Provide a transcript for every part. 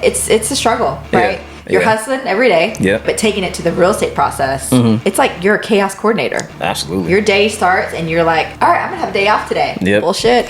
It's a struggle, right? You're hustling every day, but taking it to the real estate process, it's like you're a chaos coordinator. Absolutely. Your day starts and you're like, all right, I'm gonna have a day off today. Bullshit.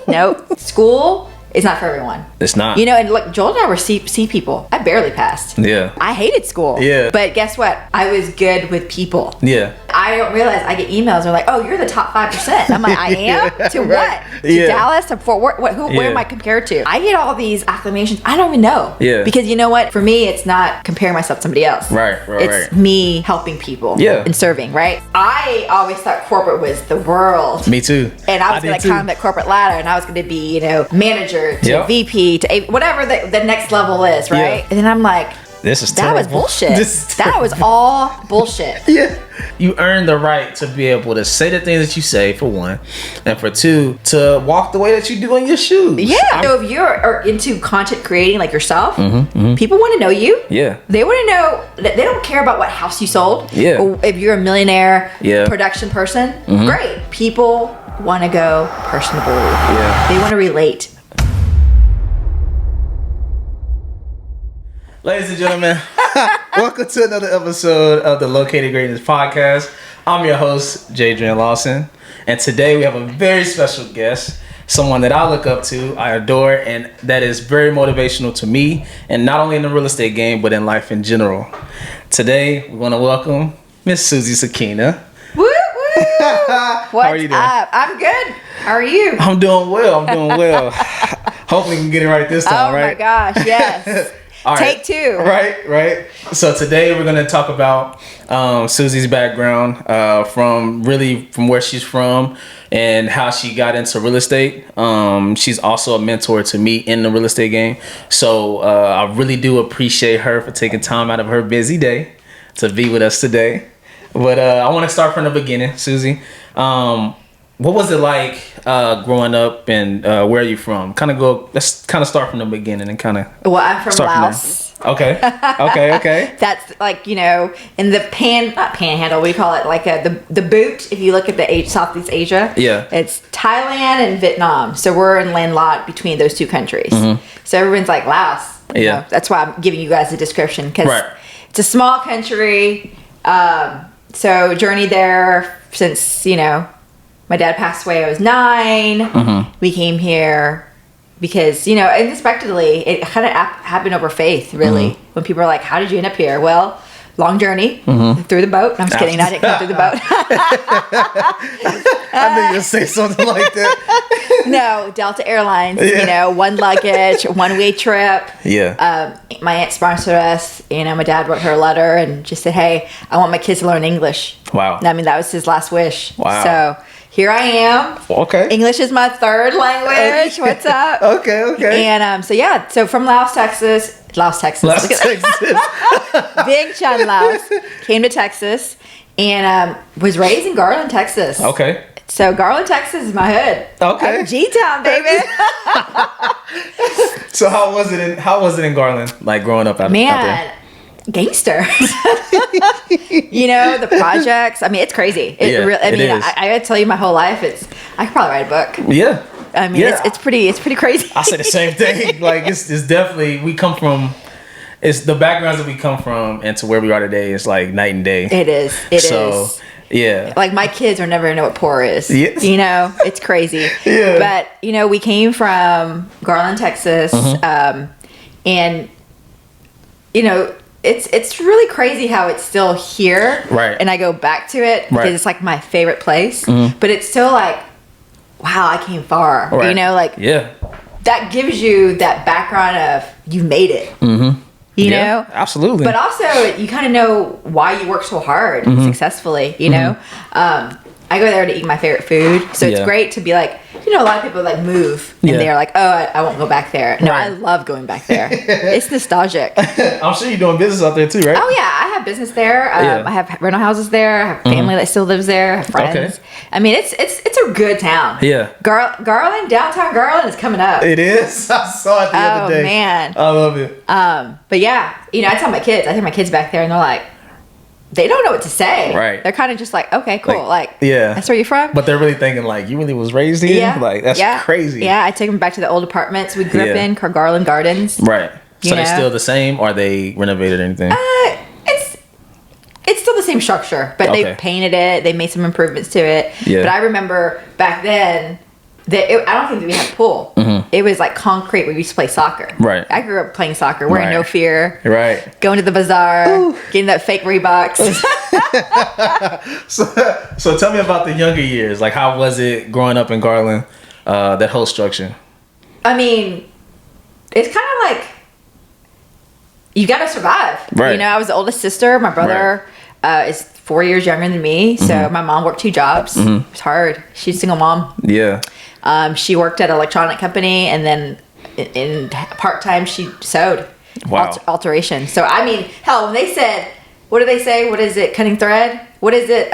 Nope. School is not for everyone. It's not. You know, and look, Joel and I were C people. I barely passed. Yeah. I hated school. Yeah. But guess what? I was good with people. Yeah. I don't realize I get emails. They're like, "Oh, you're the top 5%." I'm like, "I am to what? To Dallas? To Fort Worth? What? Who? Where am I compared to?" I get all these acclamations. I don't even know. Yeah. Because you know what? For me, it's not comparing myself to somebody else. Right. It's me helping people. Yeah. And serving. Right. I always thought corporate was the world. Me too. And I was going to climb that corporate ladder, and I was going to be, manager to VP to whatever the next level is. Right. And then I'm like, this is terrible. That was bullshit. That was all bullshit. Yeah. You earn the right to be able to say the things that you say, for one, and for two, to walk the way that you do in your shoes. Yeah. So if you're into content creating like yourself, people want to know you. Yeah. They want to know. They don't care about what house you sold. Yeah. Or if you're a millionaire production person, great. People want to go personable. Yeah. They want to relate. Ladies and gentlemen, welcome to another episode of the Located Greatness Podcast. I'm your host, Jadrian Lawson, and today we have a very special guest, someone that I look up to, I adore, and that is very motivational to me, and not only in the real estate game, but in life in general. Today, we want to welcome Miss Susie Cequina. Woo woo! What's How are you doing? up? I'm good. How are you? I'm doing well. Hopefully we can get it right this time, right? Oh my gosh, yes. All right. Take two. Right. So today we're going to talk about Susie's background, from where she's from and how she got into real estate. She's also a mentor to me in the real estate game. So I really do appreciate her for taking time out of her busy day to be with us today. But I want to start from the beginning, Susie. What was it like growing up, and where are you from? Let's start from the beginning and kind of. Well, I'm from Laos. Okay. That's like, in the not panhandle, we call it like the boot. If you look at the Southeast Asia, it's Thailand and Vietnam. So we're in landlocked between those two countries. So everyone's like Laos. That's why I'm giving you guys the description, because it's a small country. So journeyed there since my dad passed away. I was 9. We came here because, unexpectedly, it kind of happened over faith, really. When people are like, how did you end up here? Well, long journey through the boat. I'm just kidding. I didn't come through the boat. I knew you'd say something like that. No, Delta Airlines, one luggage, one-way trip. Yeah. My aunt sponsored us. My dad wrote her a letter and just said, hey, I want my kids to learn English. Wow. I mean, that was his last wish. Wow. So here I am. Okay. English is my third language. What's up? Okay. And so from Laos, Texas. Big Chun, Laos. Came to Texas and was raised in Garland, Texas. Okay. So Garland, Texas is my hood. Okay. G-Town, baby. So how was it in Garland, like growing up out there? Gangster. The projects. I mean, it's crazy. It is. I gotta tell you, my whole life, I could probably write a book. Yeah. I mean, it's pretty crazy. I say the same thing. Like it's definitely, we come from, it's the backgrounds that we come from and to where we are today is like night and day. It is. So, yeah. Like my kids are never gonna know what poor is. Yes. It's crazy. Yeah. But we came from Garland, Texas, and it's really crazy how it's still here. Right. And I go back to it because it's like my favorite place. But it's still like, wow, I came far. Right. That gives you that background of you made it. You know? Absolutely. But also you kind of know why you work so hard successfully, I go there to eat my favorite food. So it's great to be like, a lot of people like move and they're like, oh, I won't go back there. No, I love going back there. It's nostalgic. I'm sure you're doing business out there too, right? Oh yeah, I have business there. I have rental houses there. I have family that still lives there. I have friends. Okay. I mean, it's a good town. Yeah. Garland, downtown Garland is coming up. It is. I saw it the other day. Oh man. I love it. But yeah, I tell my kids, I take my kids back there and they're like, they don't know what to say. Right. They're kind of just like, okay, cool. Yeah. That's where you're from? But they're really thinking like, you really was raised here? Yeah. Like, that's crazy. Yeah, I took them back to the old apartments we grew up in, Garland Gardens. Right. So they're still the same, or they renovated anything? It's still the same structure, but they painted it. They made some improvements to it. Yeah. But I remember back then I don't think that we had a pool. It was like concrete. We used to play soccer. Right. I grew up playing soccer, wearing no fear. Right. Going to the bazaar, getting that fake Reeboks. So tell me about the younger years. Like, how was it growing up in Garland? That whole structure. I mean, it's kind of like you got to survive. Right. You know, I was the oldest sister. My brother is 4 years younger than me. So my mom worked 2 jobs. It was hard. She's a single mom. Yeah. She worked at an electronic company, and then in part-time she sewed. Wow. Alteration. So I mean, hell, when they said, what do they say? What is it? Cutting thread? What is it?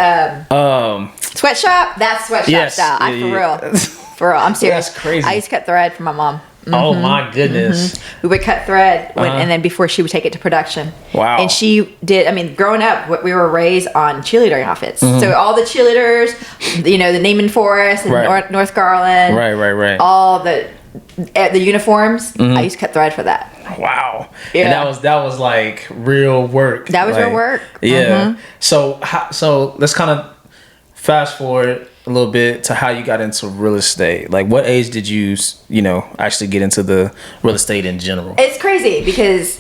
Sweatshop? That's sweatshop style. For real. I'm serious. That's crazy. I used to cut thread for my mom. Oh my goodness. We would cut thread and then before she would take it to production. Wow. And she did, I mean, growing up, we were raised on cheerleading outfits. So all the cheerleaders, you know, the Neiman Forest and North Garland. Right. All the uniforms, I used to cut thread for that. Wow. Yeah. And that was like real work. That was real work. Yeah. So let's kind of fast forward a little bit to how you got into real estate. Like, what age did you actually get into the real estate in general? It's crazy because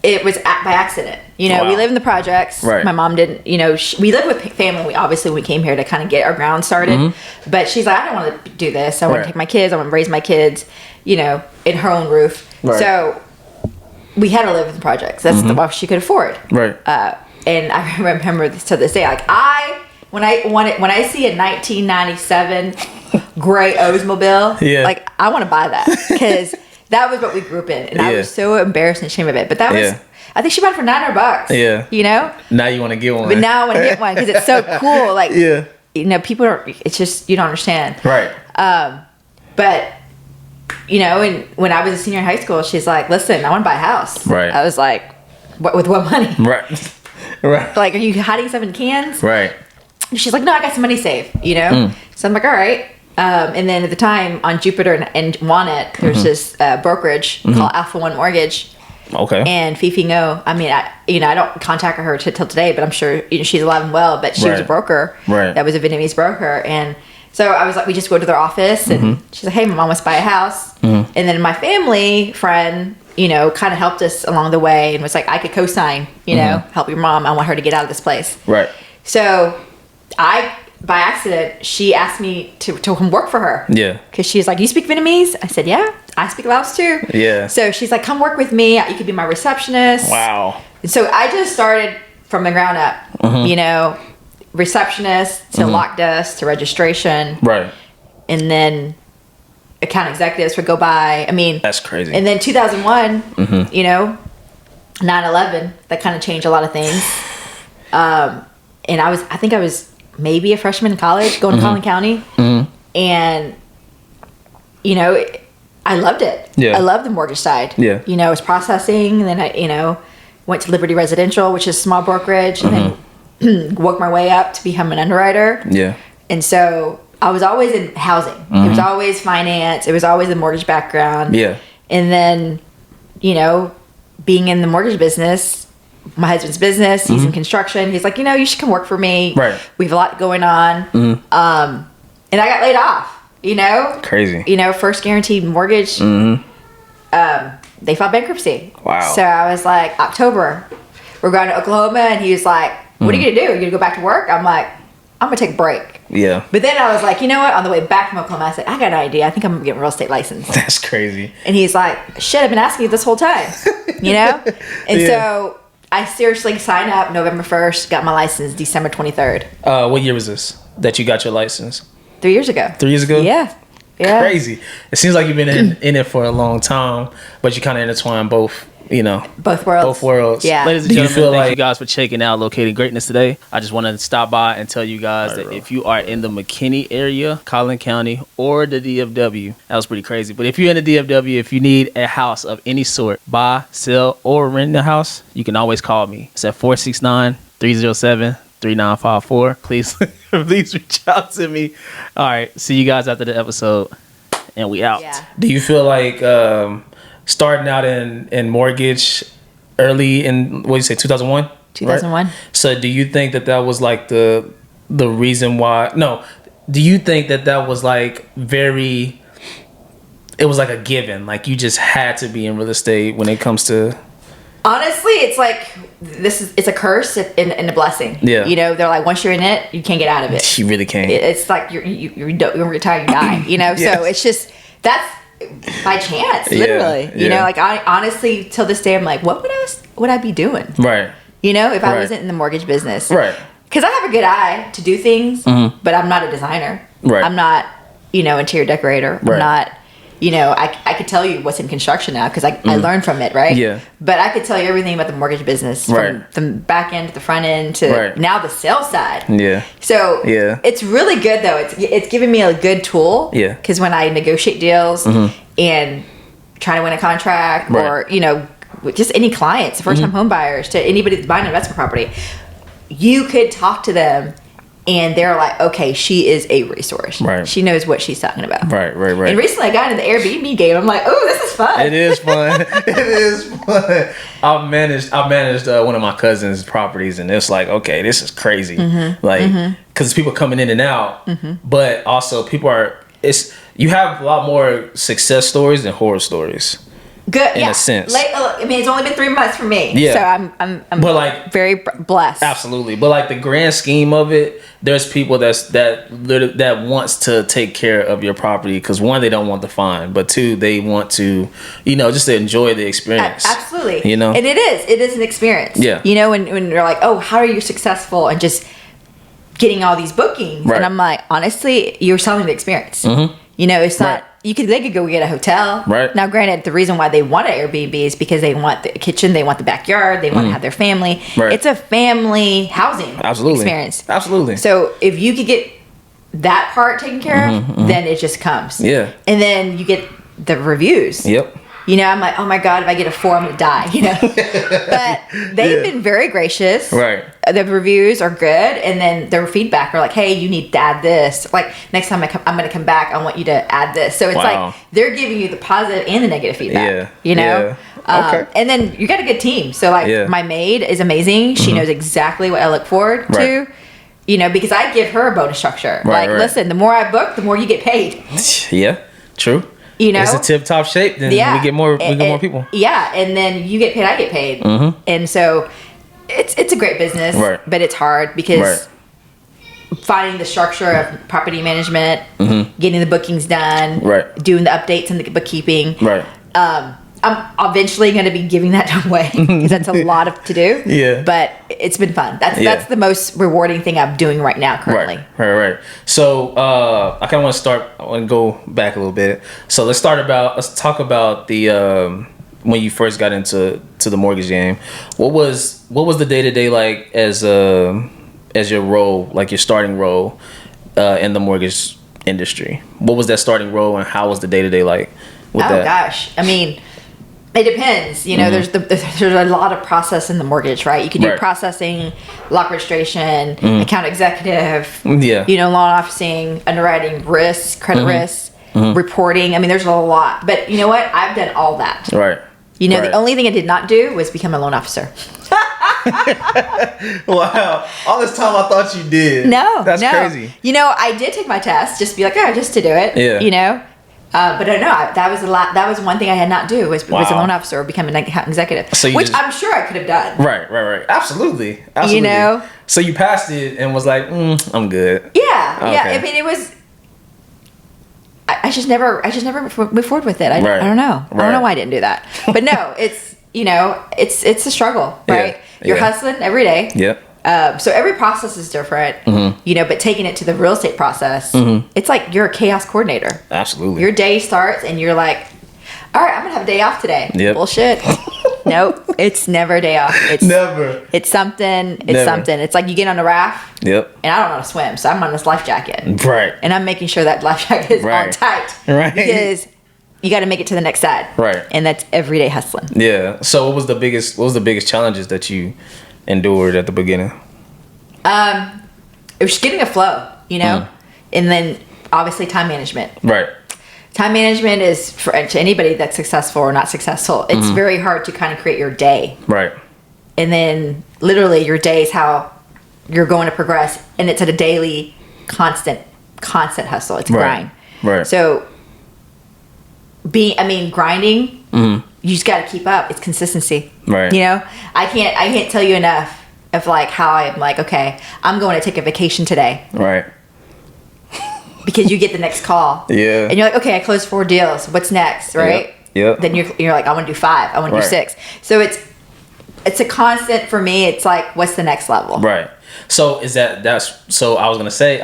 it was by accident. You know, we live in the projects. Right. My mom didn't, you know, we lived with family. Obviously, we came here to kind of get our ground started. But she's like, I don't want to do this. I want to take my kids. I want to raise my kids, you know, in her own roof. Right. So we had to live in the projects. That's the what she could afford. Right. And I remember this to this day, like when I see a 1997 gray Oldsmobile, like I want to buy that because that was what we grew up in, and I was so embarrassed and ashamed of it. But that was, I think she bought it for $900. Yeah, you know. Now you want to get one, but now I want to get one because it's so cool. Like, you know, people don't. It's just you don't understand, right? But you know, and when I was a senior in high school, she's like, "Listen, I want to buy a house." Right. I was like, with what money?" Right. Right. Like, are you hiding some in cans? Right. She's like, no, I got some money saved, you know? So I'm like, all right. And then at the time on Jupiter and Walnut, there's this brokerage called Alpha One Mortgage. Okay. And Fifi Ngo, I mean, I don't contact her till today, but I'm sure she's alive and well, but she was a broker. Right. That was a Vietnamese broker. And so I was like, we just go to their office and she's like, hey, my mom wants to buy a house. And then my family friend, you know, kind of helped us along the way and was like, I could co-sign, you know, help your mom. I want her to get out of this place. Right. So by accident, she asked me to come work for her. Yeah. Because she's like, you speak Vietnamese? I said, yeah, I speak Laos too. Yeah. So she's like, come work with me. You could be my receptionist. Wow. And so I just started from the ground up, you know, receptionist to lock desk to registration. Right. And then account executives would go by. I mean. That's crazy. And then 2001, you know, 9/11, that kind of changed a lot of things. And I think I was maybe a freshman in college going to Collin County. And, you know, I loved it. Yeah. I loved the mortgage side. Yeah. You know, I was processing, and then I, you know, went to Liberty Residential, which is small brokerage, and then worked my way up to become an underwriter. Yeah. And so I was always in housing. It was always finance. It was always the mortgage background. Yeah. And then, you know, being in the mortgage business, my husband's business, he's in construction. He's like, you know, you should come work for me. Right. We have a lot going on. And I got laid off, you know. Crazy. You know, first guaranteed mortgage. They filed bankruptcy. Wow. So I was like, October, we're going to Oklahoma. And he was like, what are you going to do? You're going to go back to work? I'm like, I'm going to take a break. Yeah. But then I was like, you know what? On the way back from Oklahoma, I said, I got an idea. I think I'm going to get a real estate license. That's crazy. And he's like, shit, I've been asking you this whole time. You know? And so I seriously signed up November 1st, got my license December 23rd. What year was this that you got your license? 3 years ago. 3 years ago? Yeah. Yeah. Crazy. It seems like you've been in it for a long time, but you kind of intertwine both, you know. Both worlds. Both worlds. Yeah. Ladies and gentlemen, thank you guys for checking out Locating Greatness today. I just wanted to stop by and tell you guys that if you are in the McKinney area, Collin County, or the DFW, that was pretty crazy. But if you're in the DFW, if you need a house of any sort, buy, sell, or rent a house, you can always call me. It's at 469-307-3954. Please reach out to me. All right. See you guys after the episode. And we out. Yeah. Do you feel like starting out in mortgage early in, what do you say, 2001? 2001. Right? So do you think that was like the reason why? No, do you think that was like very? It was like a given, like you just had to be in real estate when it comes to. Honestly, it's like it's a curse and a blessing. Yeah. You know, they're like, once you're in it, you can't get out of it. You really can't. It's like you're retire, you die. You know, Yes. so it's just that's by chance, literally. Yeah. You know, like I honestly till this day, I'm like, what would I be doing? Right. You know, if I Right. wasn't in the mortgage business. Right. Because I have a good eye to do things, but I'm not a designer. Right. I'm not, interior decorator. Right. I'm not, I could tell you what's in construction now because I learned from it, right? Yeah. But I could tell you everything about the mortgage business Right. from the back end to the front end to now the sales side. Yeah. So it's really good though. It's giving me a good tool. Yeah. Because when I negotiate deals and try to win a contract or, just any clients, first time home buyers to anybody that's buying an investment property, you could talk to them and they're like, okay, she is a resource. Right. She knows what she's talking about. Right. And recently I got into the Airbnb game. I'm like, oh, this is fun. It is fun. It is fun. I managed one of my cousin's properties, and it's like, okay, this is crazy. Like, because people coming in and out, but also you have a lot more success stories than horror stories. Good, in a sense. It's only been 3 months for me. Yeah. So I'm but like very blessed. Absolutely. But like the grand scheme of it, there's people that wants to take care of your property because one, they don't want the fine, but two, they want to, just to enjoy the experience. Absolutely. And it is an experience. Yeah. When you're like, oh, how are you successful and just getting all these bookings? Right. And I'm like, honestly, you're selling the experience. It's not. They could go get a hotel. Right. Now, granted, the reason why they want an Airbnb is because they want the kitchen, they want the backyard, they want to have their family. Right. It's a family housing experience. Absolutely. So if you could get that part taken care of, then it just comes. Yeah. And then you get the reviews. Yep. I'm like, oh my God, if I get a 4, I'm going to die, But they've been very gracious. Right. The reviews are good. And then their feedback are like, hey, you need to add this. Like, next time I'm going to come back, I want you to add this. So it's like they're giving you the positive and the negative feedback. Yeah. Okay. And then you got a good team. So, like, my maid is amazing. She knows exactly what I look forward to. Because I give her a bonus structure. Listen, the more I book, the more you get paid. Yeah, true. It's a tip top shape, then we get more people. Yeah, and then you get paid, I get paid. And so it's a great business, but it's hard because finding the structure of property management, getting the bookings done, doing the updates and the bookkeeping. I'm eventually going to be giving that away because that's a lot to do. Yeah. But it's been fun. That's the most rewarding thing I'm doing right now currently. Right. So I kind of want to go back a little bit. So let's talk about the when you first got into the mortgage game. What was the day-to-day like as your role, like your starting role in the mortgage industry? What was that starting role and how was the day-to-day like with that? Oh gosh. I mean, it depends. There's a lot of process in the mortgage, right? You can do processing, lock registration, account executive, loan officing, underwriting, risk, credit risk, reporting. I mean, there's a lot. But you know what? I've done all that. Right. The only thing I did not do was become a loan officer. Wow. All this time I thought you did. No. That's crazy. I did take my test just to be like, just to do it. Yeah. But I know that was that was one thing I had not do was a loan officer or become an account executive, which I'm sure I could have done. Right. Absolutely. So you passed it and was like, I'm good. Yeah. I mean, it was. I just never moved forward with it. I don't know. I don't know why I didn't do that. But no, it's it's a struggle, right? You're hustling every day. Yep. So every process is different, but taking it to the real estate process, it's like you're a chaos coordinator. Absolutely. Your day starts and you're like, all right, I'm going to have a day off today. Yep. Bullshit. Nope. It's never a day off. It's never. It's something. It's like you get on a raft. Yep. And I don't know how to swim, so I'm on this life jacket. Right. And I'm making sure that life jacket is on tight. Right. Because you got to make it to the next side. Right. And that's everyday hustling. Yeah. So what was the biggest challenges that you endured at the beginning? It was just getting a flow, and then obviously time management. Right. Time management is for to anybody that's successful or not successful. It's very hard to kind of create your day. Right. And then literally your day is how you're going to progress. And it's at a daily, constant hustle. It's a grind. Right. So grinding, you just got to keep up. It's consistency. Right. You know, I can't tell you enough of like how I'm like, okay, I'm going to take a vacation today. Right. Because you get the next call. Yeah. And you're like, okay, I closed 4 deals. What's next, right? Yep. Then you're like, I want to do 5. I want to do 6. So it's a constant for me. It's like, what's the next level? Right. So so I was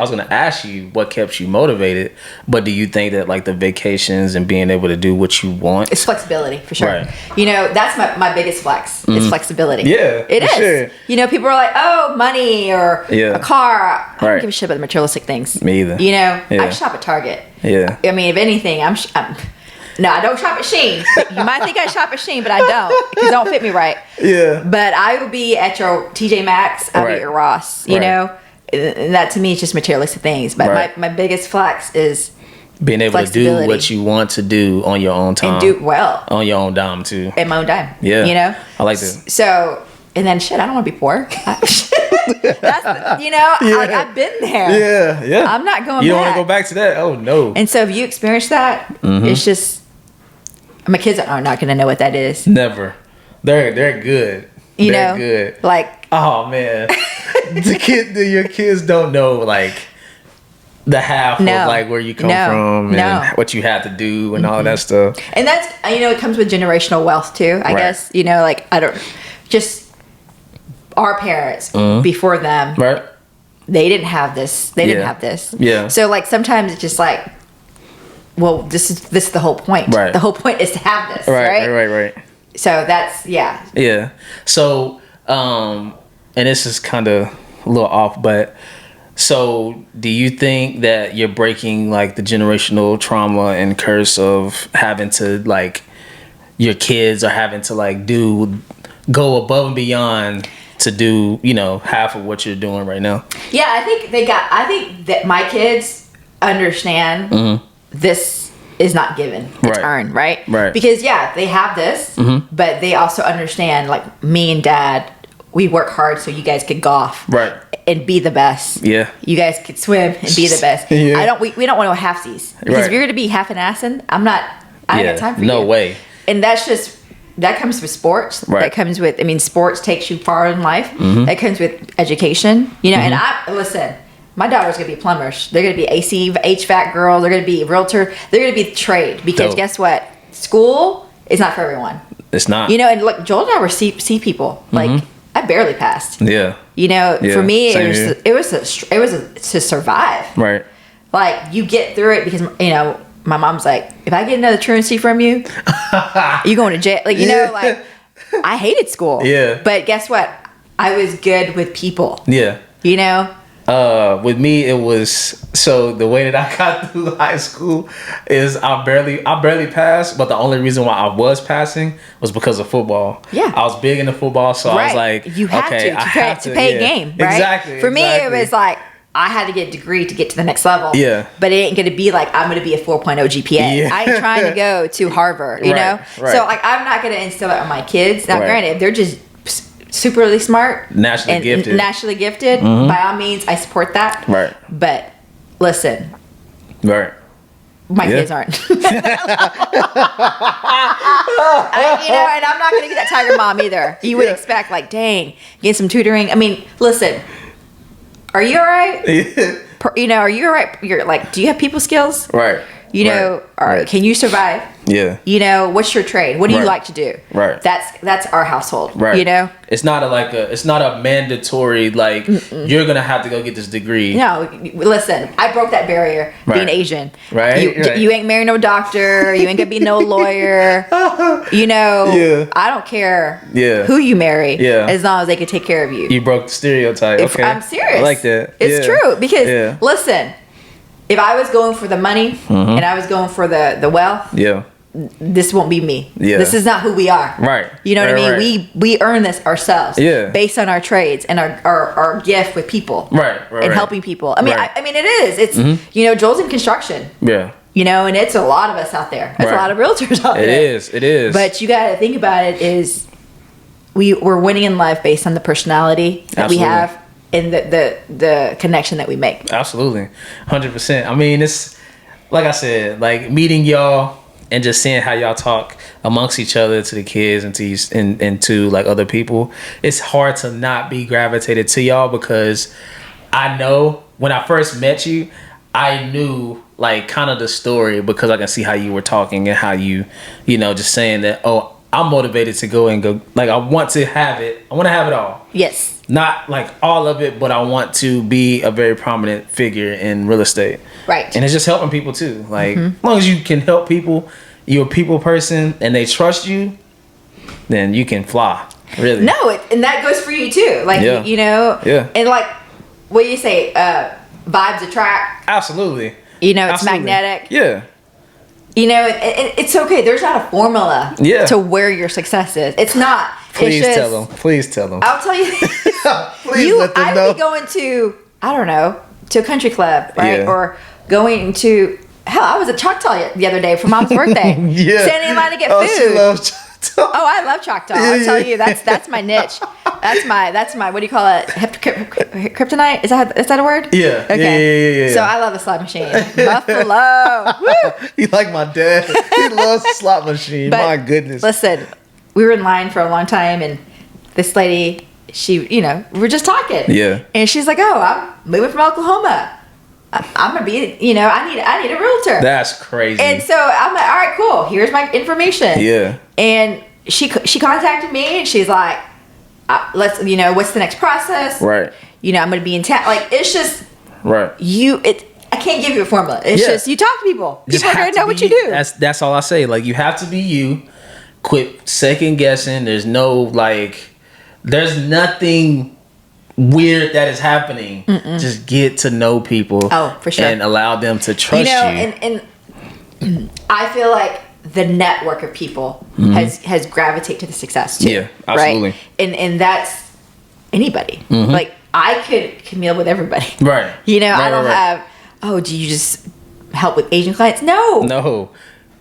gonna ask you what kept you motivated, but do you think that like the vacations and being able to do what you want? It's flexibility for sure. Right. You know, that's my biggest flex. It's flexibility. Yeah. It is. Sure. You know, people are like, oh, money or a car. I don't give a shit about the materialistic things. Me either. You know, Yeah. I shop at Target. Yeah. I mean, if anything, no, I don't shop at Shein. You might think I shop at Shein, but I don't because it don't fit me right. Yeah. But I will be at your TJ Maxx. I'll be at your Ross. You know, and that to me is just materialistic things. But my biggest flex is being able to do what you want to do on your own time and do well on your own dime too. At my own dime. Yeah. You know, I like that. So and then shit, I don't want to be poor. That's I've been there. Yeah. I'm not going. You don't want to go back to that? Oh no. And so if you experience that, it's just. My kids are not going to know what that is. Never. They're good. They're good. Like, oh man, your kids don't know like the half of like where you come from and what you had to do and all of that stuff. And that's it comes with generational wealth too. I guess like our parents before them. Right. They didn't have this. They didn't have this. Yeah. So like sometimes it's just like. Well, this is the whole point. Right. The whole point is to have this, right? Right. So that's Yeah. So, and this is kind of a little off, but so do you think that you're breaking like the generational trauma and curse of having to like your kids are having to like go above and beyond to do half of what you're doing right now? Yeah, I think that my kids understand. This is not given. It's earned, right? Right. Because they have this, but they also understand like me and Dad, we work hard so you guys could golf. Right. And be the best. Yeah. You guys could swim and be the best. Yeah. We don't want to halfsies. Because if you're gonna be half an assing, I don't have time for you. No way. And that comes with sports. Right. That comes with sports takes you far in life. That comes with education. And listen. My daughter's going to be plumbers. They're going to be HVAC girls. They're going to be realtor. They're going to be trade. Because guess what? School is not for everyone. It's not. And look, Joel and I were C people. Like, I barely passed. Yeah. For me, it was to survive. Right. Like, you get through it because, my mom's like, if I get another truancy from you, you going to jail. Like, like, I hated school. Yeah. But guess what? I was good with people. Yeah. With me, it was so the way that I got through high school is I barely passed, but the only reason why I was passing was because of football. Yeah, I was big into football, so I was like, you have to play a game, right? Exactly. For me, it was like I had to get a degree to get to the next level. Yeah, but it ain't gonna be like I'm gonna be a 4.0 GPA. Yeah. I ain't trying to go to Harvard, you know. Right. So like I'm not gonna instill it on my kids. Now, granted, if they're just superly smart, naturally gifted, by all means I support that, right? But listen, right, my kids aren't. And I'm not gonna get that tiger mom either. You would expect like, dang, get some tutoring. I mean, listen, are you all right? Are you all right? You're like, do you have people skills? Right. Can you survive? Yeah. What's your trade? What do you like to do? Right. That's our household. Right. It's not a mandatory like you're gonna have to go get this degree. No, listen, I broke that barrier being Asian. Right. You ain't marry no doctor. You ain't gonna be no lawyer. Yeah. I don't care. Yeah. Who you marry. Yeah. As long as they can take care of you. You broke the stereotype. Okay. I'm serious. I like that. It's true because listen. If I was going for the money and I was going for the wealth, this won't be me. Yeah. This is not who we are. Right. You know what I mean? Right. We earn this ourselves. Yeah. Based on our trades and our gift with people. Right. And helping people. I mean, it is. It's Joel's in construction. Yeah. and it's a lot of us out there. There's a lot of realtors out there. It is. But you got to think about it is we're winning in life based on the personality that we have and the connection that we make. Absolutely. 100%. I mean, it's like I said, like meeting y'all and just seeing how y'all talk amongst each other, to the kids and to like other people. It's hard to not be gravitated to y'all, because I know when I first met you, I knew like kind of the story, because I can see how you were talking and how you just saying that, oh, I'm motivated to go. Like, I want to have it. I want to have it all. Yes. Not like all of it, but I want to be a very prominent figure in real estate. Right. And it's just helping people too. Like, as long as you can help people, you're a people person, and they trust you, then you can fly. Really. No, and that goes for you too. Like, Yeah. And like, what do you say? Vibes attract. Absolutely. It's Absolutely. magnetic. Yeah. It's okay. There's not a formula to where your success is. It's not. Please it's just, tell them. Please tell them. I'll tell you. Please let them know. I'd be going to, I don't know, to a country club, right? Yeah. Or going to, hell, I was at Choctaw the other day for Mom's birthday. Standing in line to get food. She loves Choctaw. Oh, I love Choctaw. I'll tell you, that's my niche. That's my what do you call it? Kryptonite? Is that a word? Yeah. Okay. Yeah. So I love a slot machine. Buffalo. Woo! You like my dad. He loves slot machine. But my goodness. Listen, we were in line for a long time, and this lady, she, we were just talking. Yeah. And she's like, "Oh, I'm moving from Oklahoma. I'm gonna be, I need a realtor." That's crazy. And so I'm like, "All right, cool. Here's my information." Yeah. And she contacted me, and she's like, "Let's, what's the next process?" Right. I'm gonna be in town. Like, it's just Right. I can't give you a formula. It's just you talk to people. People are gonna know what you do. That's all I say. Like, you have to be you. Quit second guessing. There's there's nothing weird that is happening. Just get to know people. Oh, for sure. And allow them to trust you. And I feel like the network of people has gravitated to the success too. Yeah, absolutely. Right? And that's anybody. Like, I could commune with everybody. Right. I don't have, do you just help with Asian clients? No.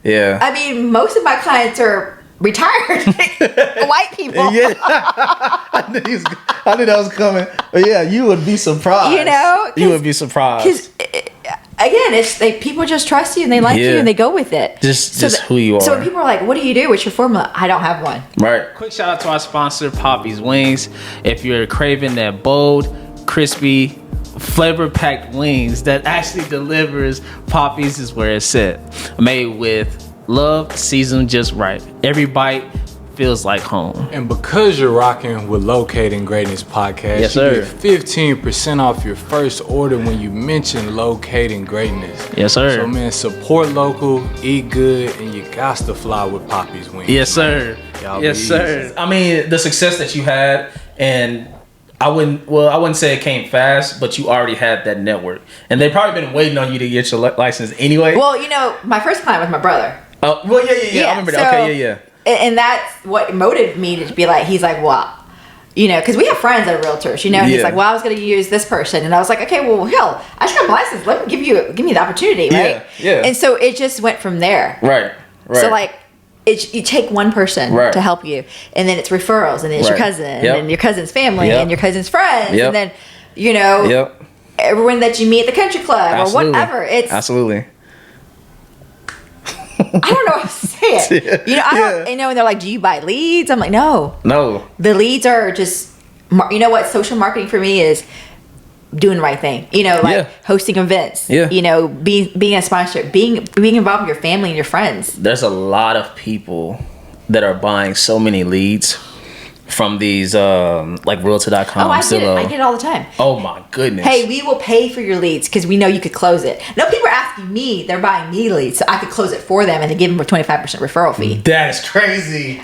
Yeah. I mean, most of my clients are retired white people. Yeah. I knew that was coming. But yeah, you would be surprised. You would be surprised. Because again, it's like people just trust you and they like you and they go with it. Just who you are. So when people are like, "What do you do? What's your formula?" I don't have one. Right. Quick shout out to our sponsor, Poppy's Wings. If you're craving that bold, crispy, flavor-packed wings that actually delivers, Poppy's is where it's at. Made with love, seasoned just right. Every bite feels like home. And because you're rocking with Locating Greatness Podcast, yes, sir, you get 15% off your first order when you mention Locating Greatness. Yes, sir. So, man, support local, eat good, and you got to fly with Poppy's Wings. Yes, sir. Yes, sir. I mean, the success that you had, and I wouldn't say it came fast, but you already had that network. And they've probably been waiting on you to get your license anyway. Well, my first client was my brother. Oh, well, yeah. I remember that. Okay, yeah. And that's what motivated me to be like, he's like, well, because we have friends that are realtors, and he's like, well, I was going to use this person. And I was like, okay, well, hell, I just got my license. Let me give me the opportunity, right? Yeah. And so it just went from there. Right. So like, you take one person to help you, and then it's referrals, and then it's your cousin, and your cousin's family, and your cousin's friends, and then, everyone that you meet at the country club or whatever. It's absolutely. I don't know how to say it. And they're like, "Do you buy leads?" I'm like, "No. The leads are just, social marketing for me is doing the right thing. Hosting events. Being a sponsor, being involved with your family and your friends. There's a lot of people that are buying so many leads from these like Realtor.com. Oh, I get it. I get it all the time. Oh my goodness. Hey, we will pay for your leads because we know you could close it. No, people are asking me, they're buying me leads so I could close it for them and to give them a 25% referral fee. That is crazy.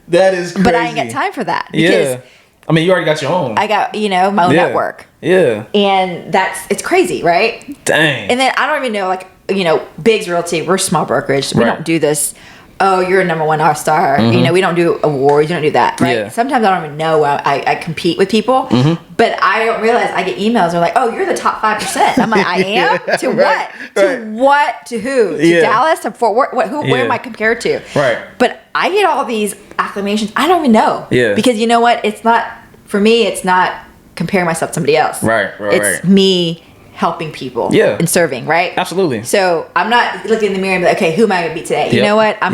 That is crazy. But I ain't got time for that. Because I mean, you already got your own. I got, my own network. Yeah. And it's crazy, right? Dang. And then I don't even know, Biggs Realty, we're small brokerage. We don't do this. oh, you're a number one star. You know, we don't do awards. You don't do that, right? Yeah. Sometimes I don't even know. I compete with people, but I don't realize I get emails. They're like, oh, you're the top 5%. I'm like, I am? To what? To what? To who? To Dallas? To Fort Worth? What? Who? Where am I compared to? Right. But I get all these acclamations. I don't even know. Yeah. Because you know what? It's not, for me, it's not comparing myself to somebody else. Right. It's me helping people and serving, right? Absolutely. So I'm not looking in the mirror and be like, okay, who am I going to be today? You know what? I'm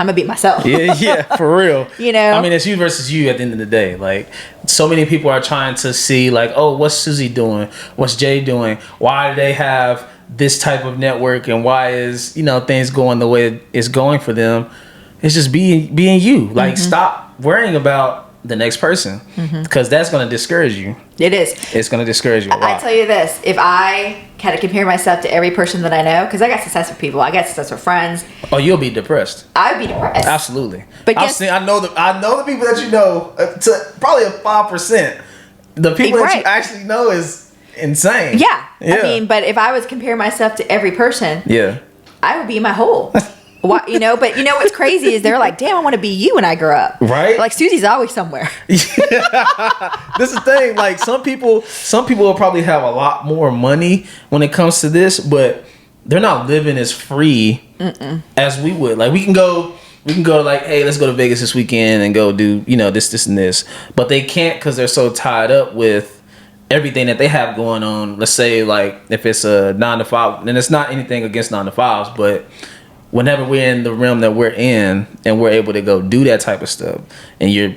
gonna beat myself. Yeah, for real. You know? I mean, it's you versus you at the end of the day. Like, so many people are trying to see, like, oh, what's Susie doing? What's Jay doing? Why do they have this type of network? And why is, you know, things going the way it's going for them? It's just being you. Like, stop worrying about the next person, because that's going to discourage you. It is. It's going to discourage you a lot. I tell you this, if I kind of compare myself to every person that I know, because I got success with people, I got success with friends. Oh, you'll be depressed. I would be depressed. Absolutely. But I know the people that you know, to probably a 5%. The people that you actually know is insane. Yeah. I mean, but if I was comparing myself to every person, I would be in my hole. Why, you know, but you know what's crazy is they're like, damn, I want to be you when I grow up. Right. Like, Susie's always somewhere. This is the thing. Like, some people will probably have a lot more money when it comes to this, but they're not living as free as we would. Like, we can go like, hey, let's go to Vegas this weekend and go do, you know, this and this. But they can't, because they're so tied up with everything that they have going on. Let's say, like, if it's a 9 to 5, and it's not anything against 9 to 5s, but whenever we're in the realm that we're in and we're able to go do that type of stuff, and you're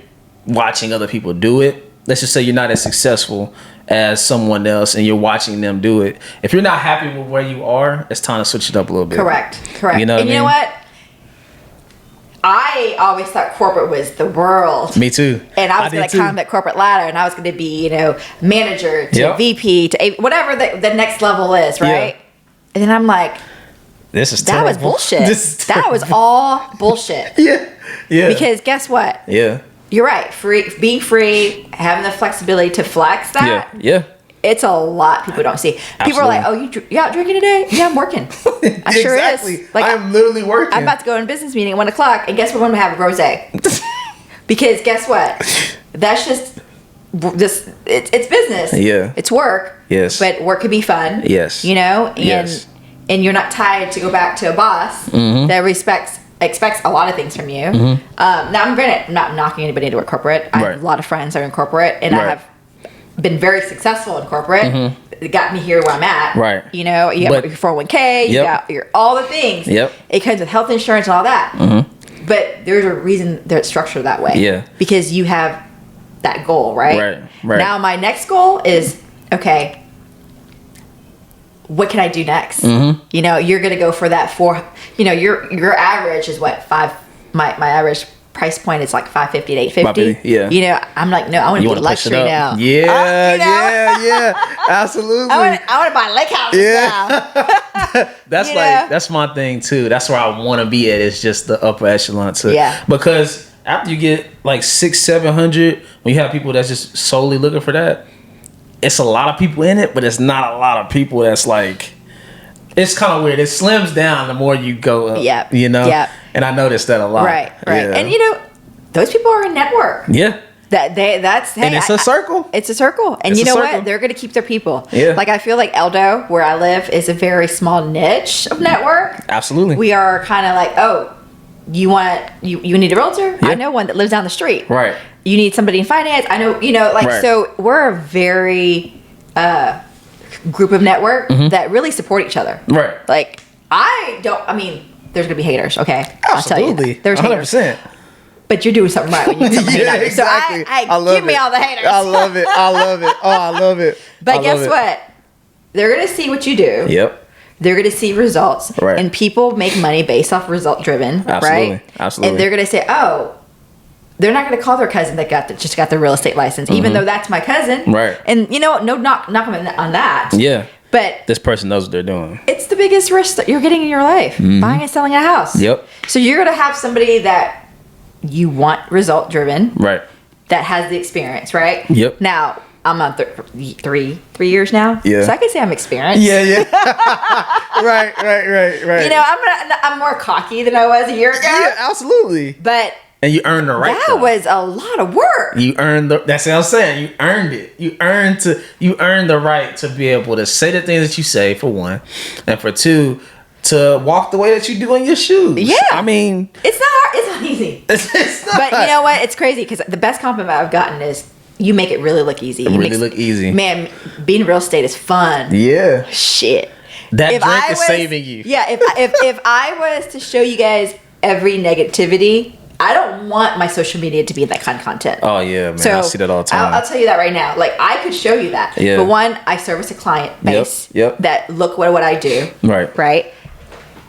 watching other people do it, let's just say you're not as successful as someone else and you're watching them do it. If you're not happy with where you are, it's time to switch it up a little bit. Correct. You know what I mean? You know what? I always thought corporate was the world. Me too. And I was going to climb that corporate ladder, and I was going to be, you know, manager to VP to whatever the next level is, right? And then I'm like, this is terrible. That was bullshit. That was all bullshit. Yeah. Because guess what? Yeah. You're right. Being free, having the flexibility to flex that. Yeah. It's a lot people don't see. Absolutely. People are like, oh, you out drinking today? Yeah, I'm working. I sure is. Like, I'm literally working. I'm about to go in a business meeting at 1 o'clock, and guess what? I'm going to have a rosé. Because guess what? That's just it's business. Yeah. It's work. Yes. But work can be fun. Yes. You know? And you're not tied to go back to a boss that expects a lot of things from you. Now, I'm not knocking anybody into a corporate. I have a lot of friends that are in corporate, and I have been very successul in corporate. It got me here where I'm at. Right. You know, you got your 401k, you got all the things. Yep. It comes with health insurance and all that. But there's a reason they're structured that way. Yeah. Because you have that goal, right? Right. Now, my next goal is, okay, what can I do next? You know, you're going to go for that your average is what, my average price point is like $550 to $850. Yeah. You know, I'm like, no, I want to get luxury now. Yeah. Absolutely. I want to buy lake houses now. That's my thing too. That's where I want to be at. It's just the upper echelon too. Yeah. Because after you get like 600-700, when you have people that's just solely looking for that, it's a lot of people in it, but it's not a lot of people that's like, it's kind of weird. It slims down the more you go up. Yep. You know? Yep. And I noticed that a lot. Right. Yeah. And you know, those people are a network. Yeah. And it's a circle. It's a circle. And you know what? They're going to keep their people. Yeah. Like, I feel like Eldo, where I live, is a very small niche of network. Absolutely. We are kind of like, oh, you need a realtor? Yeah. I know one that lives down the street. Right. You need somebody in finance? I know, so we're a very group of network that really support each other. Right. Like, there's going to be haters, okay? Absolutely. I'll tell you. There's 100%. haters. But you're doing something right when you get yeah, exactly. So I love give me all the haters. I love it. Oh, I love it. But guess what? They're going to see what you do. Yep. They're going to see results. Right. And people make money based off result driven. Absolutely. Right? Absolutely. And they're going to say, oh, they're not going to call their cousin that just got the real estate license, even though that's my cousin. Right. And you know what? No knock on that. Yeah. But this person knows what they're doing. It's the biggest risk that you're getting in your life, buying and selling a house. Yep. So you're going to have somebody that you want result driven. Right. That has the experience, right? Yep. Now, I'm on 3 years now. Yeah. So I can say I'm experienced. Yeah. right. You know, I'm more cocky than I was a year ago. Yeah, absolutely. But and you earned the right. That was a lot of work. You earned that's what I'm saying. You earned it. You earned the right to be able to say the things that you say, for one, and for two, to walk the way that you do in your shoes. Yeah. I mean, it's not easy. It's not. But you know what? It's crazy because the best compliment I've gotten is you make it really look easy. Look easy. Man, being in real estate is fun. Yeah. Shit. That drink is saving you. Yeah. If I was to show you guys every negativity, I don't want my social media to be that kind of content. Oh yeah, man. So I see that all the time. I'll tell you that right now. Like, I could show you that. Yeah. But one, I service a client base. Yep. That look what I do. Right. Right.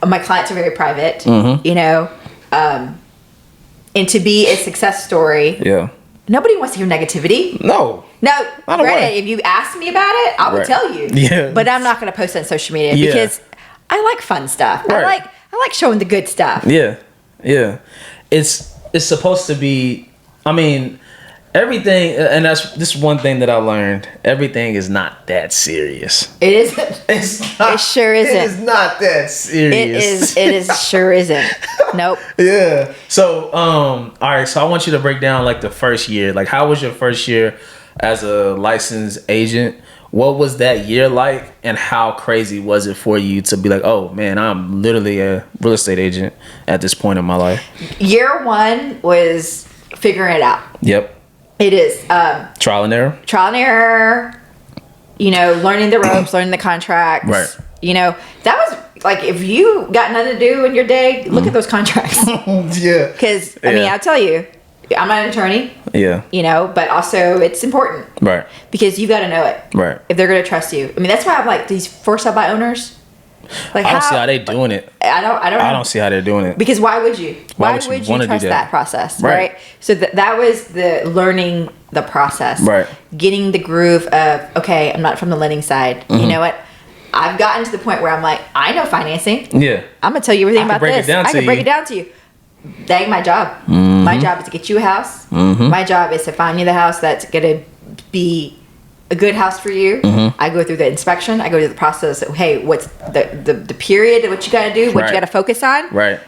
My clients are very private. Mm-hmm. You know, and to be a success story. Yeah. Nobody wants to hear negativity. No. Granted, if you asked me about it, I would tell you. Yeah. But I'm not going to post it on social media because I like fun stuff. Right. I like showing the good stuff. Yeah. Yeah. It's supposed to be, I mean, everything, and this one thing that I learned, everything is not that serious. It isn't. It's not, it sure isn't. It is not that serious. It is sure isn't. Nope. Yeah. So, all right, so I want you to break down like the first year. Like, how was your first year as a licensed agent? What was that year like, and how crazy was it for you to be like, oh man, I'm literally a real estate agent at this point in my life? Year one was figuring it out. Yep. It is. Trial and error? Trial and error, you know, learning the ropes, learning the contracts. Right. You know, that was like, if you got nothing to do in your day, look at those contracts. Yeah. Because, I mean, I'll tell you, I'm not an attorney. Yeah. You know, but also it's important. Right. Because you got to know it. Right. If they're going to trust you. I mean, that's why I'm like, these for sale by owners. Like, I don't see how they doing it. I don't see how they're doing it. Because why would you? Why would you trust that process? Right. So that was the learning the process. Right. Getting the groove of, okay, I'm not from the lending side. Mm-hmm. You know what? I've gotten to the point where I'm like, I know financing. Yeah. I'm going to tell you everything about this. I can break you. it down to you. That ain't my job. Mm-hmm. My job is to get you a house. Mm-hmm. My job is to find you the house that's going to be a good house for you. Mm-hmm. I go through the inspection. I go through the process of, hey, what's the period, what you got to do, what you got to focus on. Right.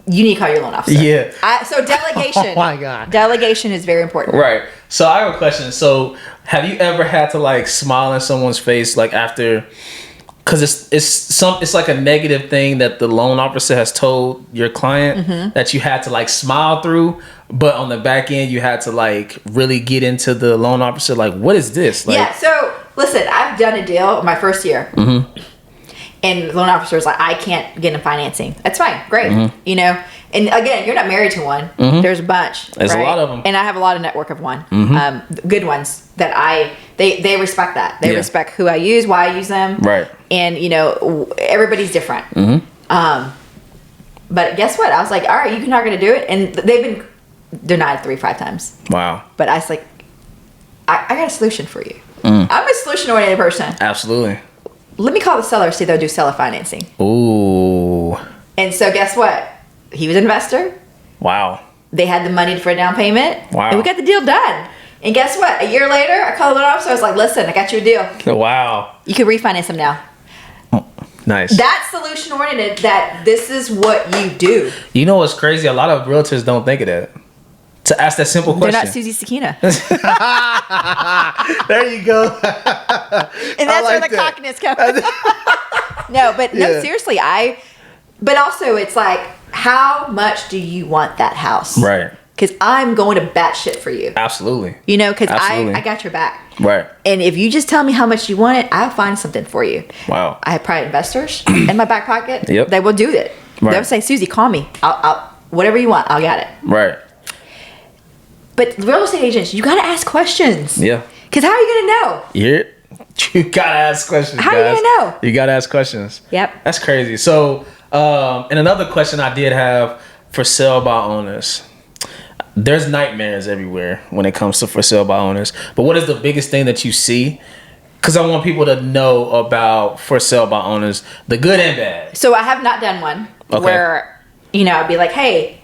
You need to call your loan officer. Yeah. So delegation. Oh my God. Delegation is very important. Right. So I have a question. So have you ever had to like smile in someone's face like after? Because it's like a negative thing that the loan officer has told your client that you had to like smile through, but on the back end you had to like really get into the loan officer. Like, what is this? Like, yeah. So listen, I've done a deal my first year, and the loan officer was like, I can't get in financing. That's fine, great. You know, and again, you're not married to one. There's a bunch. There's a lot of them, and I have a lot of network of one. Good ones that they respect that. They respect who I use, why I use them. Right. And you know, everybody's different. But guess what? I was like, all right, you're not going to do it, and they've been denied 3-5 times. Wow. But I was like, I got a solution for you. I'm a solution-oriented person. Absolutely. Let me call the seller, see if they'll do seller financing. Ooh. And so guess what? He was an investor. Wow. They had the money for a down payment. Wow. And we got the deal done. And guess what? A year later, I called the loan officer. I was like, listen, I got you a deal. Wow. You can refinance them now. Nice. That's solution oriented, that this is what you do. You know what's crazy? A lot of realtors don't think of that. To ask that simple question. They're not Susie Cequina. There you go. And that's where the cockiness comes. No, seriously, but also it's like, how much do you want that house? Right. Because I'm going to bat shit for you. Absolutely. You know, because I got your back. Right. And if you just tell me how much you want it, I'll find something for you. Wow. I have private investors in my back pocket. Yep. They will do it. Right. They'll say, Susie, call me. I'll whatever you want, I'll get it. Right. But real estate agents, you got to ask questions. Yeah. Because how are you going to know? You got to ask questions, How guys. are you going to know? You got to ask questions. Yep. That's crazy. So, and another question I did have for sale by owners. There's nightmares everywhere when it comes to for sale by owners. But what is the biggest thing that you see? Because I want people to know about for sale by owners, the good and bad. So I have not done one where, you know, I'd be like, hey,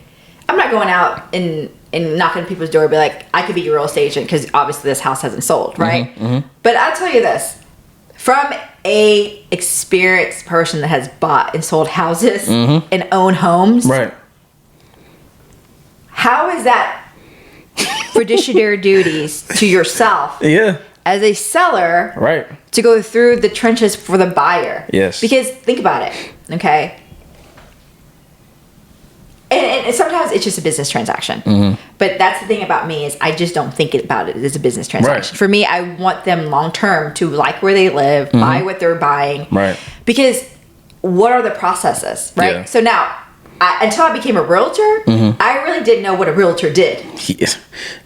I'm not going out and and knock on people's door, be like, I could be your real estate agent because obviously this house hasn't sold, right? But I'll tell you this, from a experienced person that has bought and sold houses and owned homes, Right. how is that fiduciary duties to yourself as a seller, Right. to go through the trenches for the buyer? Yes. Because think about it, okay? And sometimes it's just a business transaction. But that's the thing about me is I just don't think about it as a business transaction. Right. For me, I want them long term to like where they live, buy what they're buying. Right. Because what are the processes, right? Yeah. So now, until I became a realtor, I really didn't know what a realtor did. Yes.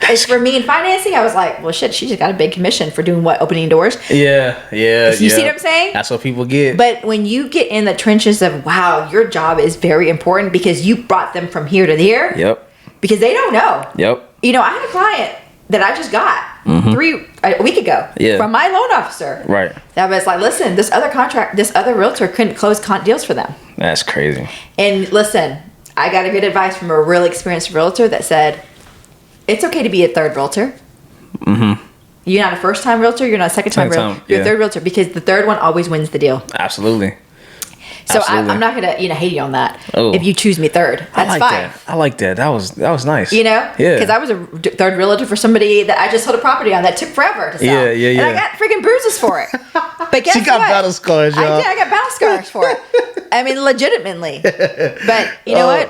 As for me in financing, I was like, well, shit, she just got a big commission for doing what? Opening doors? Yeah. You see what I'm saying? That's what people get. But when you get in the trenches of, wow, your job is very important because you brought them from here to there. Yep. Because they don't know. Yep. You know, I had a client that I just got a week ago from my loan officer. Right. That was like, listen, this other realtor couldn't close deals for them. That's crazy. And listen, I got a good advice from a really experienced realtor that said, it's okay to be a third realtor. You're not a first time realtor, you're not a second time realtor, you're a third realtor because the third one always wins the deal. Absolutely. So I'm not gonna hate you on that. Oh. If you choose me third, that's fine. I like that. That was nice. You know, Yeah. because I was a third realtor for somebody that I just sold a property on that took forever to sell. Yeah. And I got freaking bruises for it. But guess She got what? battle scars, y'all. I did. I got battle scars for it. I mean, legitimately. But you know what?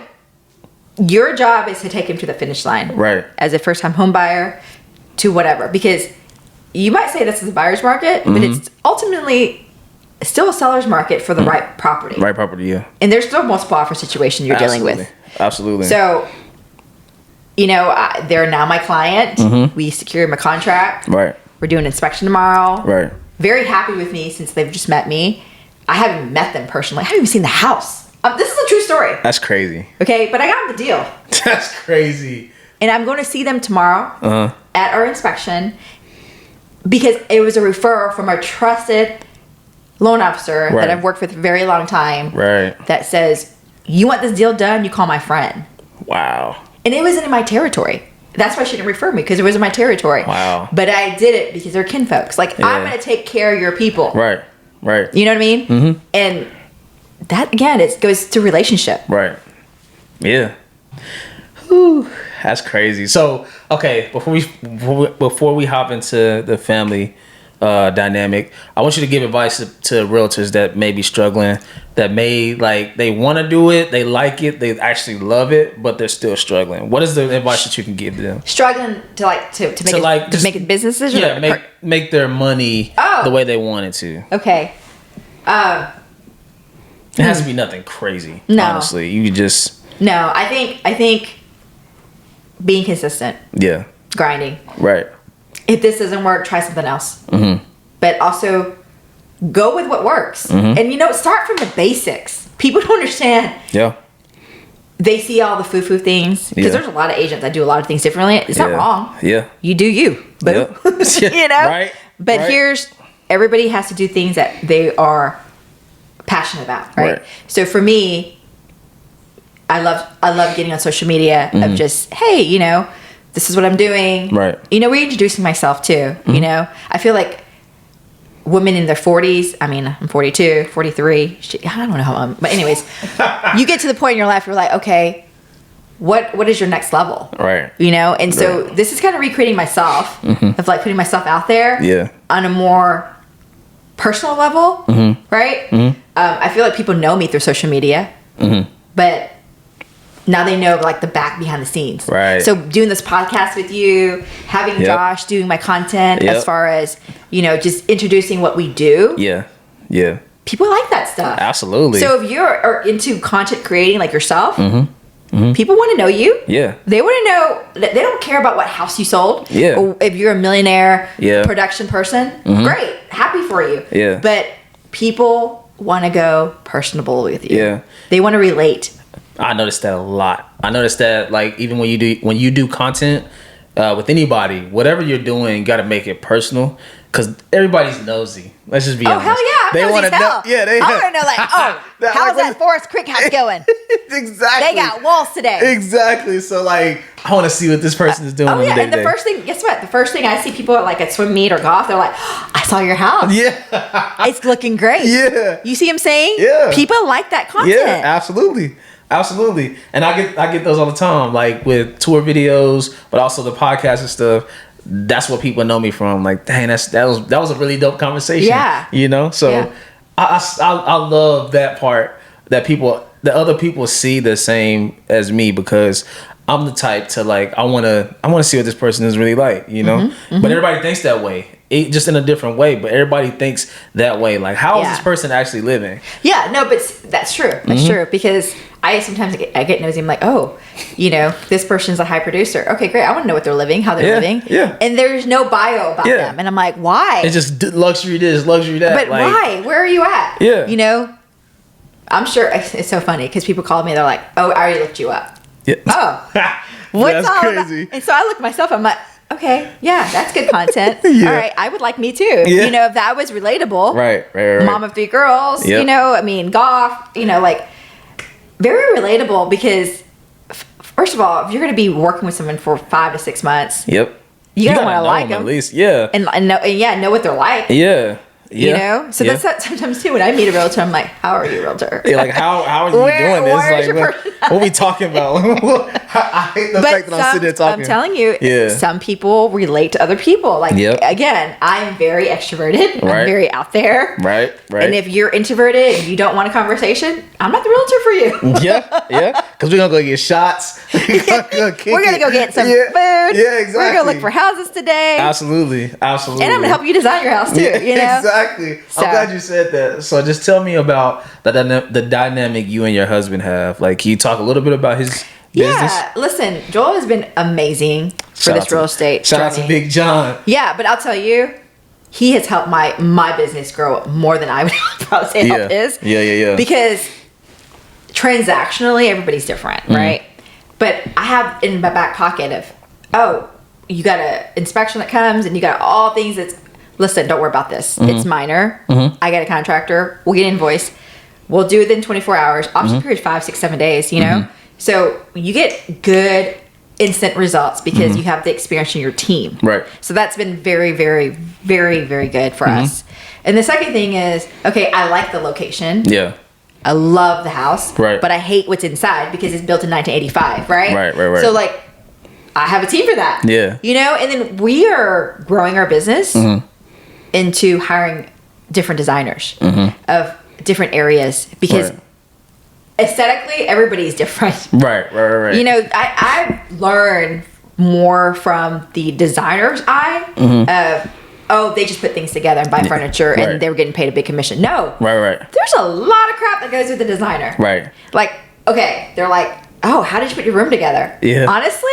Your job is to take him to the finish line. Right. As a first-time home buyer to whatever, because you might say this is a buyer's market, but it's ultimately still a seller's market for the right property. Right property, yeah. And there's still multiple offer situation you're dealing with. Absolutely. So, you know, they're now my client. We secured my contract. Right. We're doing inspection tomorrow. Right. Very happy with me since they've just met me. I haven't met them personally. I haven't even seen the house. This is a true story. That's crazy. Okay, but I got them the deal. That's crazy. And I'm going to see them tomorrow at our inspection because it was a referral from a trusted loan officer that I've worked with a very long time. Right. That says, you want this deal done, you call my friend. Wow. And it wasn't in my territory. That's why she didn't refer me, because it was in my territory. Wow. But I did it because they're kinfolks. Like, I'm going to take care of your people. Right. Right. You know what I mean? And that, again, it goes to relationship. Right. Yeah. Whew. That's crazy. So, okay, before we hop into the family dynamic, I want you to give advice to realtors that may be struggling, that may they want to do it, they like it, they actually love it, but they're still struggling. What is the advice that you can give them? Struggling to make a business decision? Yeah, make their money the way they want it to. Okay. It has to be nothing crazy. No. Honestly, you just No, I think being consistent. Yeah. Grinding. Right. If this doesn't work, try something else. But also go with what works. And start from the basics. People don't understand. Yeah. They see all the foo-foo things. Because there's a lot of agents that do a lot of things differently. It's not wrong. Yeah. You do you. Boo. Right. But everybody has to do things that they are passionate about. Right. So for me, I love getting on social media of just, hey, this is what I'm doing. Right. Reintroducing myself too. I feel like women in their 40s, I mean, I'm 42, 43. I don't know how long. But anyways, you get to the point in your life where you're like, okay, what is your next level? Right. And so this is kind of recreating myself of putting myself out there. Yeah. On a more personal level. Right. I feel like people know me through social media. But now they know the back behind the scenes. Right. So doing this podcast with you, having Josh doing my content as far as, just introducing what we do. Yeah. Yeah. People like that stuff. Absolutely. So if you're into content creating like yourself, people want to know you. Yeah. They want to know, they don't care about what house you sold. Yeah. Or if you're a millionaire production person, great. Happy for you. Yeah. But people want to go personable with you. Yeah. They want to relate. I noticed that a lot. I noticed that even when you do content, with anybody, whatever you're doing, you got to make it personal because everybody's nosy. Let's just be honest. Oh, hell yeah. They want to know. Yeah, I want to know, like, oh, how's that Forest Creek house going? Exactly. They got walls today. Exactly. So, like, I want to see what this person is doing. Oh, yeah. And the first thing, guess what? The first thing I see people at, like, at swim meet or golf, they're like, oh, I saw your house. Yeah. It's looking great. Yeah. You see what I'm saying? Yeah. People like that content. Yeah, absolutely. Absolutely. And I get those all the time, like with tour videos, but also the podcast and stuff. That's what people know me from. Like, dang, that was a really dope conversation. Yeah. You know? So yeah. I love that part that other people see the same as me because I'm the type to like I wanna see what this person is really like, you know? Mm-hmm, mm-hmm. But everybody thinks that way. Just in a different way, but everybody thinks that way. Like, how is this person actually living? Yeah, no, but that's true. That's true because I sometimes get nosy. I'm like, oh, this person's a high producer. Okay, great. I want to know what they're living, how they're living. Yeah. And there's no bio about them, and I'm like, why? It's just luxury this, luxury that. But like, why? Where are you at? Yeah. I'm sure it's so funny because people call me. They're like, oh, I already looked you up. Yeah. Oh, what's all crazy? And so I look myself. I'm like, okay, yeah, that's good content. Yeah. All right, I would like me too. Yeah. If that was relatable. Right. Mom of 3 girls. Yep. Golf. Like very relatable because first of all, if you're going to be working with someone for 5 to 6 months. Yep. You gotta want to like them at least. Yeah. And know what they're like. Yeah. So that's that sometimes too. When I meet a realtor, I'm like, "How are you, realtor?" Yeah, like how are you doing this? Like, what are we talking about? I hate the fact that I'm sitting there talking. I'm telling you, some people relate to other people. Like, again, I'm very extroverted. Right. I'm very out there. Right. And if you're introverted and you don't want a conversation, I'm not the realtor for you. Yeah. Because we're gonna go get shots. We're gonna go get some food. Yeah, exactly. We're gonna look for houses today. Absolutely. And I'm gonna help you design your house too. Exactly. So, I'm glad you said that. So just tell me about the dynamic you and your husband have. Like, can you talk a little bit about his business? Yeah. Listen, Joel has been amazing for this real estate. Shout out to Big John. Yeah, but I'll tell you, he has helped my business grow more than I would probably say help his. Yeah. Because transactionally, everybody's different, right? But I have in my back pocket of, you got an inspection that comes and you got all things that's, listen, don't worry about this. It's minor. I got a contractor. We'll get an invoice. We'll do it within 24 hours. Option period 5, 6, 7 days, So you get good instant results because you have the experience in your team. Right. So that's been very, very, very, very good for us. And the second thing is, okay, I like the location. Yeah. I love the house. Right. But I hate what's inside because it's built in 1985, right? Right. So like, I have a team for that. Yeah. And then we are growing our business into hiring different designers of different areas because aesthetically everybody's different. Right. I've learned more from the designer's eye of they just put things together and buy furniture and they were getting paid a big commission. No. Right. There's a lot of crap that goes with the designer. Right. Like, okay, they're like, oh, how did you put your room together? Yeah. Honestly,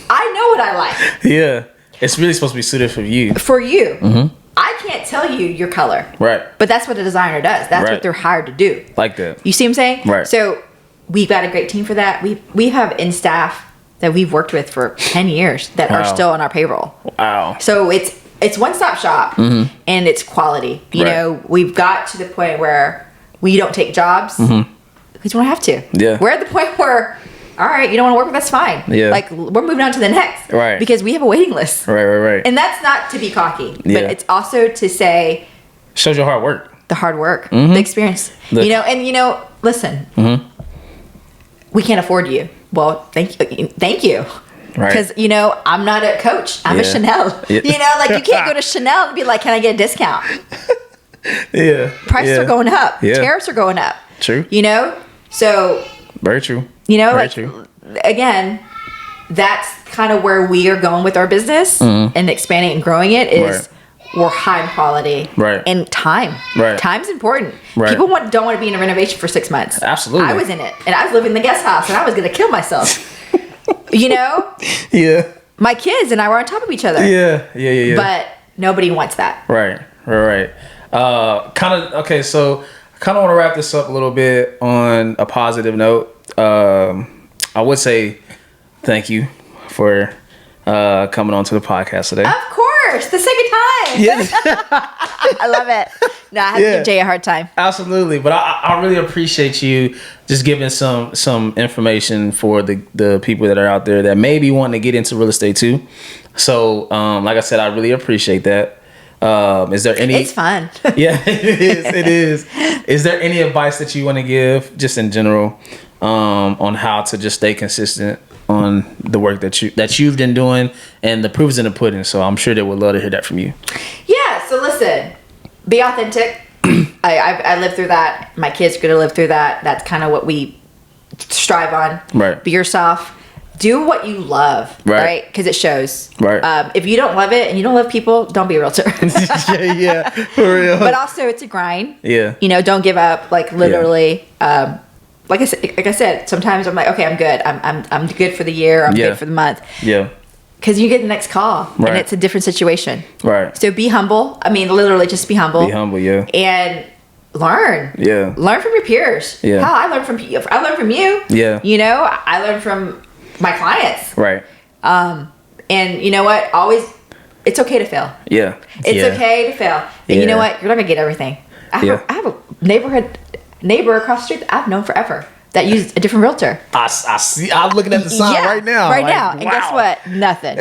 I know what I like. Yeah. It's really supposed to be suited for you. For you. I can't tell you your color. Right. But that's what a designer does. That's what they're hired to do. Like that. You see what I'm saying? Right. So we've got a great team for that. We have in staff that we've worked with for 10 years that are still on our payroll. Wow. So it's one-stop shop and it's quality. You know, we've got to the point where we don't take jobs because we don't have to. Yeah. We're at the point where, all right, you don't want to work with us, fine. Yeah. Like, we're moving on to the next. Right. Because we have a waiting list. Right. And that's not to be cocky, but it's also to say, shows your hard work. The hard work, the experience. Listen, we can't afford you. Well, thank you. Right. Because, I'm not a coach. I'm a Chanel. Yeah. You can't go to Chanel and be like, can I get a discount? Prices are going up. Yeah. Tariffs are going up. True. So. Very true. Very true. Again, that's kind of where we are going with our business and expanding and growing it is we're high quality. Right. And time. Right. Time's important. Right. People don't want to be in a renovation for 6 months. Absolutely. I was in it. And I was living in the guest house and I was going to kill myself. Yeah. My kids and I were on top of each other. Yeah. But nobody wants that. Right. So I kind of want to wrap this up a little bit on a positive note. I would say thank you for coming on to the podcast today. Of course, the second time. Yes. I love it. No, I have to give Jay a hard time. Absolutely, but I really appreciate you just giving some information for the people that are out there that may be wanting to get into real estate too. So, like I said, I really appreciate that. Is there any? It's fun. Yeah, it is. It is. Is there any advice that you want to give, just in general, on how to just stay consistent on the work that you've been doing, and the proof's in the pudding? So I'm sure they would love to hear that from you. Yeah. So listen, be authentic. I lived through that. My kids are gonna live through that. That's kind of what we strive on. Right. Be yourself. Do what you love, right? Because it shows. Right. If you don't love it and you don't love people, don't be a realtor. yeah, for real. But also, it's a grind. Yeah. You know, don't give up. Like literally. Yeah. Like I said, sometimes I'm like, okay, I'm good. I'm good for the year. I'm good for the month. Yeah. Because you get the next call, and it's a different situation. Right. So be humble. I mean, literally, just be humble. Be humble, yeah. And learn. Yeah. Learn from your peers. Yeah. Hell, I learned from you. Yeah. You know, I learned from my clients. Right. And you know what? Always, it's okay to fail. Yeah. It's okay to fail. And you know what? You're not gonna get everything. I have a neighbor across the street that I've known forever that used a different realtor. I see. I'm looking at the sign right now. Right now. And guess what? Nothing.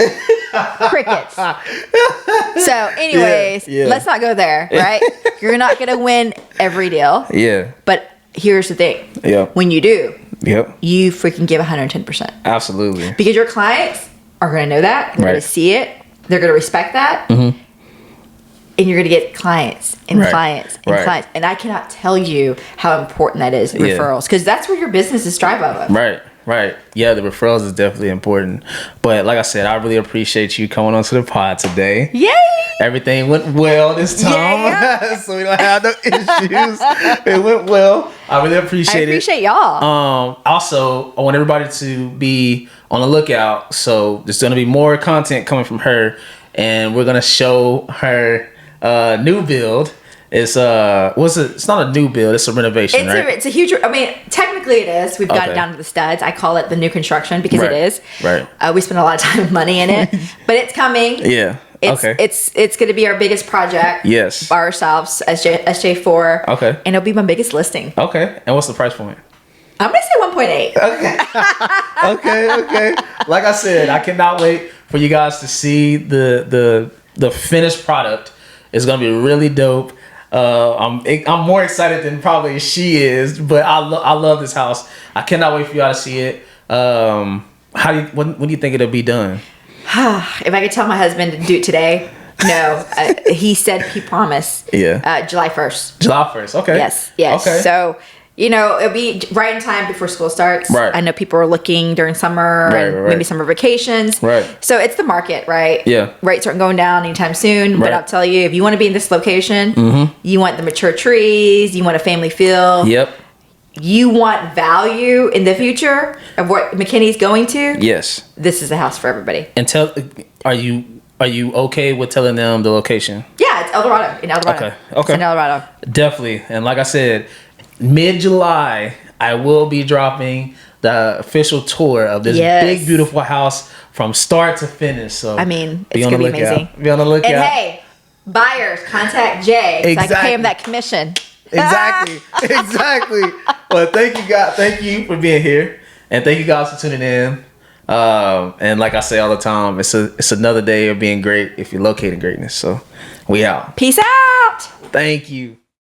Crickets. So, anyways, let's not go there, right? You're not gonna win every deal. Yeah. But here's the thing. Yeah. When you do, you freaking give 110%. Absolutely. Because your clients are going to know that. They're going to see it. They're going to respect that. Mm-hmm. And you're going to get clients and clients and clients. And I cannot tell you how important that is, referrals. Because that's where your business is strive of. Right. Yeah, the referrals is definitely important. But like I said, I really appreciate you coming onto the pod today. Yay! Everything went well this time. Yeah. So we don't have no issues. It went well. I really appreciate it. I appreciate y'all. Also, I want everybody to be on the lookout. So there's going to be more content coming from her. And we're going to show her new build. It's it's not a new build, it's a renovation, right? It's a huge, I mean, technically it is. We've got it down to the studs. I call it the new construction because it is. Right. We spend a lot of time and money in it, but it's coming. Yeah. It's going to be our biggest project. Yes. By ourselves, SJ4. Okay. And it'll be my biggest listing. Okay. And what's the price point? I'm going to say 1.8. Okay. Okay. Like I said, I cannot wait for you guys to see the finished product. It's going to be really dope. I'm more excited than probably she is, but I love this house. I cannot wait for y'all to see it. When do you think it'll be done? If I could tell my husband to do it today, no. He said he promised. Yeah. July 1st. July 1st. Okay. Yes. Okay. So, you know, it'll be right in time before school starts. Right. I know people are looking during summer and maybe summer vacations. Right. So it's the market, right? Yeah. Rates aren't going down anytime soon. Right. But I'll tell you, if you want to be in this location, you want the mature trees, you want a family feel. Yep. You want value in the future of what McKinney's going to. Yes. This is the house for everybody. And are you okay with telling them the location? Yeah, it's El Dorado. In El Dorado. Okay. It's in El Dorado. Definitely. And like I said, mid-July, I will be dropping the official tour of this big, beautiful house from start to finish. So I mean, it's going to be amazing. Be on the lookout. And hey, buyers, contact Jay. So I can pay him that commission. Exactly. Well, thank you, guys. Thank you for being here. And thank you guys for tuning in. And like I say all the time, it's another day of being great if you're locating greatness. So we out. Peace out. Thank you.